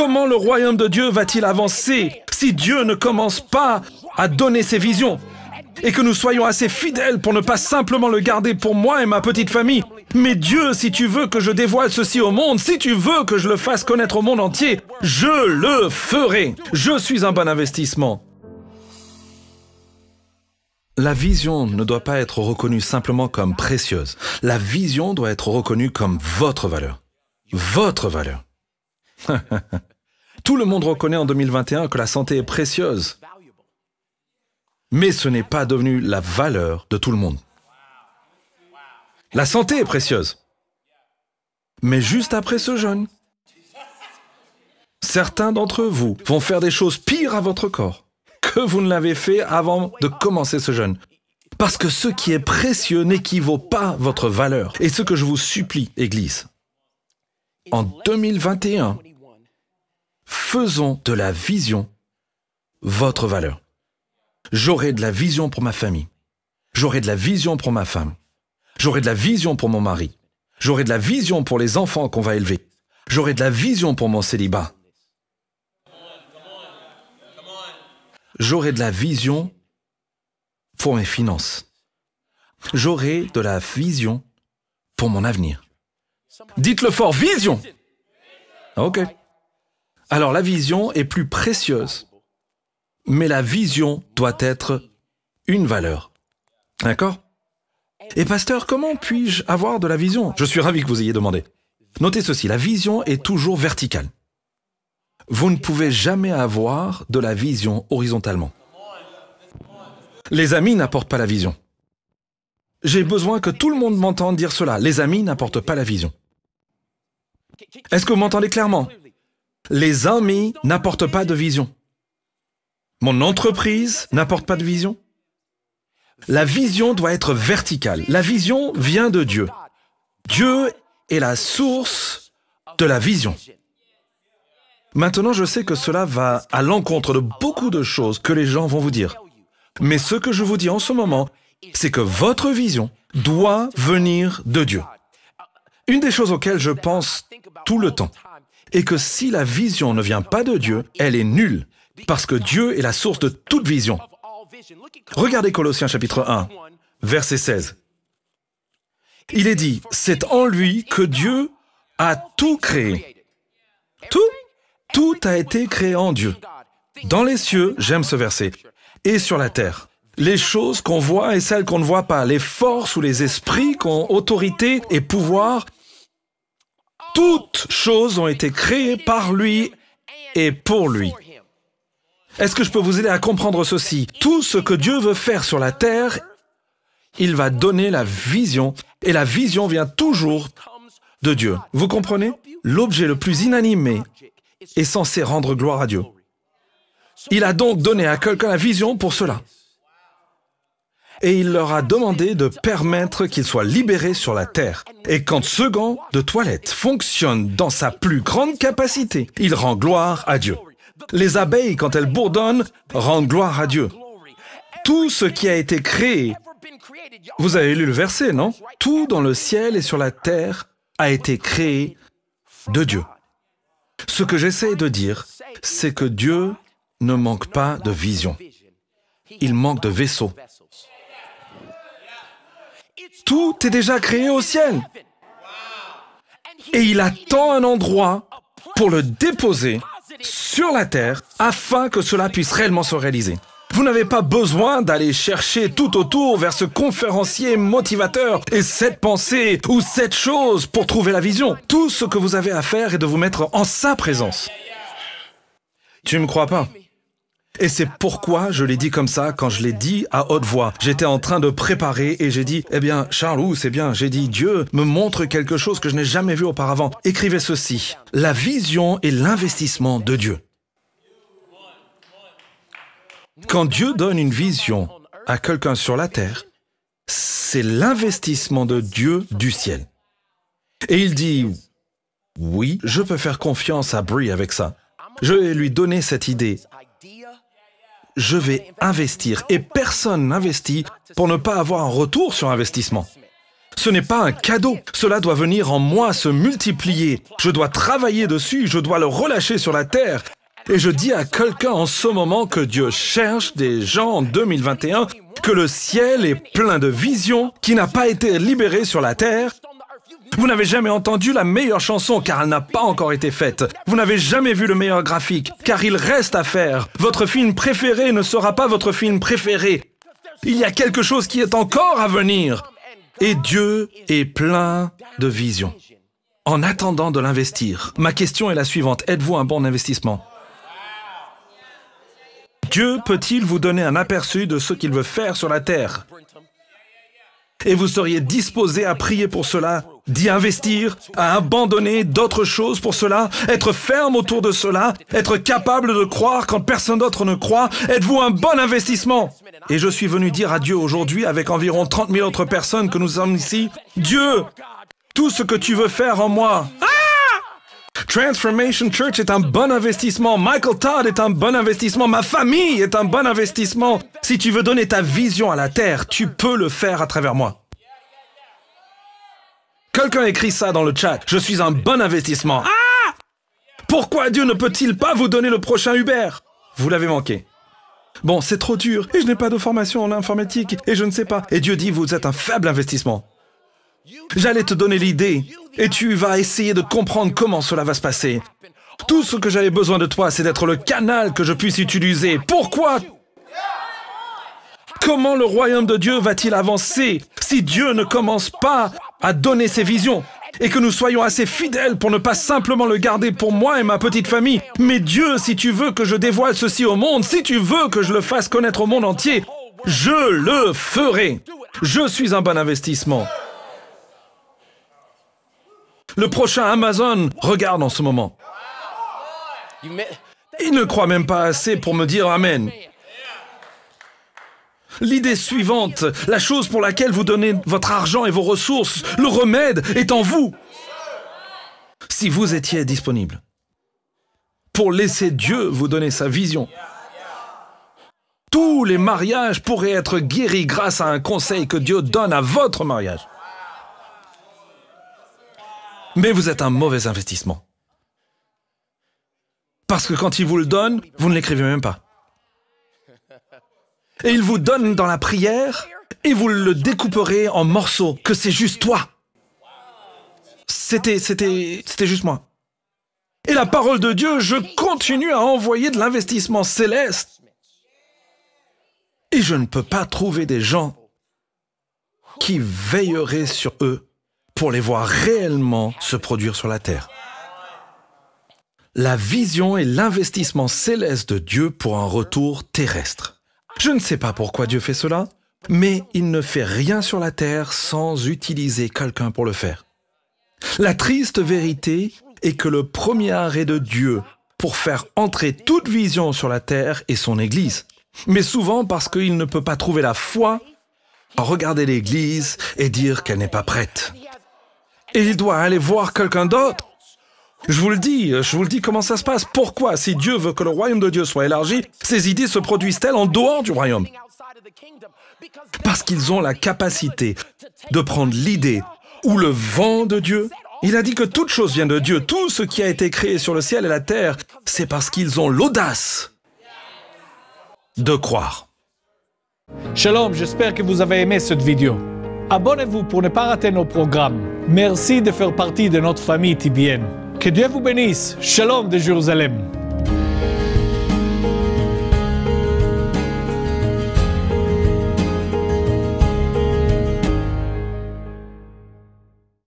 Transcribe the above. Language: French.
Comment le royaume de Dieu va-t-il avancer si Dieu ne commence pas à donner ses visions? Et que nous soyons assez fidèles pour ne pas simplement le garder pour moi et ma petite famille. Mais Dieu, si tu veux que je dévoile ceci au monde, si tu veux que je le fasse connaître au monde entier, je le ferai. Je suis un bon investissement. La vision ne doit pas être reconnue simplement comme précieuse. La vision doit être reconnue comme votre valeur. Votre valeur. Tout le monde reconnaît en 2021 que la santé est précieuse. Mais ce n'est pas devenu la valeur de tout le monde. La santé est précieuse. Mais juste après ce jeûne, certains d'entre vous vont faire des choses pires à votre corps que vous ne l'avez fait avant de commencer ce jeûne. Parce que ce qui est précieux n'équivaut pas à votre valeur. Et ce que je vous supplie, Église, en 2021, faisons de la vision votre valeur. J'aurai de la vision pour ma famille. J'aurai de la vision pour ma femme. J'aurai de la vision pour mon mari. J'aurai de la vision pour les enfants qu'on va élever. J'aurai de la vision pour mon célibat. J'aurai de la vision pour mes finances. J'aurai de la vision pour mon avenir. Dites-le fort, vision! Ok. Alors la vision est plus précieuse. Mais la vision doit être une valeur. D'accord? Et pasteur, comment puis-je avoir de la vision? Je suis ravi que vous ayez demandé. Notez ceci, la vision est toujours verticale. Vous ne pouvez jamais avoir de la vision horizontalement. Les amis n'apportent pas la vision. J'ai besoin que tout le monde m'entende dire cela. Les amis n'apportent pas la vision. Est-ce que vous m'entendez clairement? Les amis n'apportent pas de vision. Mon entreprise n'apporte pas de vision. La vision doit être verticale. La vision vient de Dieu. Dieu est la source de la vision. Maintenant, je sais que cela va à l'encontre de beaucoup de choses que les gens vont vous dire. Mais ce que je vous dis en ce moment, c'est que votre vision doit venir de Dieu. Une des choses auxquelles je pense tout le temps est que si la vision ne vient pas de Dieu, elle est nulle. Parce que Dieu est la source de toute vision. Regardez Colossiens chapitre 1, verset 16. Il est dit, c'est en lui que Dieu a tout créé. Tout a été créé en Dieu. Dans les cieux, j'aime ce verset, et sur la terre. Les choses qu'on voit et celles qu'on ne voit pas, les forces ou les esprits qui ont autorité et pouvoir, toutes choses ont été créées par lui et pour lui. Est-ce que je peux vous aider à comprendre ceci? Tout ce que Dieu veut faire sur la terre, il va donner la vision, et la vision vient toujours de Dieu. Vous comprenez? L'objet le plus inanimé est censé rendre gloire à Dieu. Il a donc donné à quelqu'un la vision pour cela. Et il leur a demandé de permettre qu'il soit libéré sur la terre. Et quand ce gant de toilette fonctionne dans sa plus grande capacité, il rend gloire à Dieu. Les abeilles, quand elles bourdonnent, rendent gloire à Dieu. Tout ce qui a été créé, vous avez lu le verset, non? Tout dans le ciel et sur la terre a été créé de Dieu. Ce que j'essaie de dire, c'est que Dieu ne manque pas de vision. Il manque de vaisseaux. Tout est déjà créé au ciel. Et il attend un endroit pour le déposer sur la terre afin que cela puisse réellement se réaliser. Vous n'avez pas besoin d'aller chercher tout autour vers ce conférencier motivateur et cette pensée ou cette chose pour trouver la vision. Tout ce que vous avez à faire est de vous mettre en sa présence. Tu ne me crois pas? Et c'est pourquoi je l'ai dit comme ça quand je l'ai dit à haute voix. J'étais en train de préparer et j'ai dit, eh bien, Charles, c'est bien. J'ai dit, Dieu me montre quelque chose que je n'ai jamais vu auparavant. Écrivez ceci. La vision est l'investissement de Dieu. Quand Dieu donne une vision à quelqu'un sur la terre, c'est l'investissement de Dieu du ciel. Et il dit, oui, je peux faire confiance à Brie avec ça. Je vais lui donner cette idée. Je vais investir et personne n'investit pour ne pas avoir un retour sur investissement. Ce n'est pas un cadeau. Cela doit venir en moi, se multiplier. Je dois travailler dessus, je dois le relâcher sur la terre. Et je dis à quelqu'un en ce moment que Dieu cherche des gens en 2021, que le ciel est plein de visions qui n'a pas été libérée sur la terre. Vous n'avez jamais entendu la meilleure chanson car elle n'a pas encore été faite. Vous n'avez jamais vu le meilleur graphique car il reste à faire. Votre film préféré ne sera pas votre film préféré. Il y a quelque chose qui est encore à venir. Et Dieu est plein de visions. En attendant de l'investir, ma question est la suivante. Êtes-vous un bon investissement? Dieu peut-il vous donner un aperçu de ce qu'il veut faire sur la terre? Et vous seriez disposé à prier pour cela, d'y investir, à abandonner d'autres choses pour cela, être ferme autour de cela, être capable de croire quand personne d'autre ne croit. Êtes-vous un bon investissement? Et je suis venu dire à Dieu aujourd'hui, avec environ 30 000 autres personnes que nous sommes ici, Dieu, tout ce que tu veux faire en moi. Transformation Church est un bon investissement. Michael Todd est un bon investissement. Ma famille est un bon investissement. Si tu veux donner ta vision à la terre, tu peux le faire à travers moi. Quelqu'un écrit ça dans le chat. Je suis un bon investissement. Pourquoi Dieu ne peut-il pas vous donner le prochain Uber? Vous l'avez manqué. Bon, c'est trop dur. Et je n'ai pas de formation en informatique. Et je ne sais pas. Et Dieu dit, vous êtes un faible investissement. J'allais te donner l'idée, et tu vas essayer de comprendre comment cela va se passer. Tout ce que j'avais besoin de toi, c'est d'être le canal que je puisse utiliser. Pourquoi? Comment le royaume de Dieu va-t-il avancer si Dieu ne commence pas à donner ses visions? Et que nous soyons assez fidèles pour ne pas simplement le garder pour moi et ma petite famille. Mais Dieu, si tu veux que je dévoile ceci au monde, si tu veux que je le fasse connaître au monde entier, je le ferai. Je suis un bon investissement. Le prochain Amazon regarde en ce moment. Il ne croit même pas assez pour me dire Amen. L'idée suivante, la chose pour laquelle vous donnez votre argent et vos ressources, le remède est en vous. Si vous étiez disponible pour laisser Dieu vous donner sa vision, tous les mariages pourraient être guéris grâce à un conseil que Dieu donne à votre mariage. Mais vous êtes un mauvais investissement. Parce que quand il vous le donne, vous ne l'écrivez même pas. Et il vous donne dans la prière, et vous le découperez en morceaux, que c'est juste toi. C'était juste moi. Et la parole de Dieu, je continue à envoyer de l'investissement céleste. Et je ne peux pas trouver des gens qui veilleraient sur eux pour les voir réellement se produire sur la terre. La vision est l'investissement céleste de Dieu pour un retour terrestre. Je ne sais pas pourquoi Dieu fait cela, mais il ne fait rien sur la terre sans utiliser quelqu'un pour le faire. La triste vérité est que le premier arrêt de Dieu pour faire entrer toute vision sur la terre est son Église. Mais souvent parce qu'il ne peut pas trouver la foi à regarder l'Église et dire qu'elle n'est pas prête. Et il doit aller voir quelqu'un d'autre. Je vous le dis comment ça se passe. Pourquoi, si Dieu veut que le royaume de Dieu soit élargi, ces idées se produisent-elles en dehors du royaume? Parce qu'ils ont la capacité de prendre l'idée ou le vent de Dieu. Il a dit que toute chose vient de Dieu. Tout ce qui a été créé sur le ciel et la terre, c'est parce qu'ils ont l'audace de croire. Shalom, j'espère que vous avez aimé cette vidéo. Abonnez-vous pour ne pas rater nos programmes. Merci de faire partie de notre famille TBN. Que Dieu vous bénisse. Shalom de Jérusalem.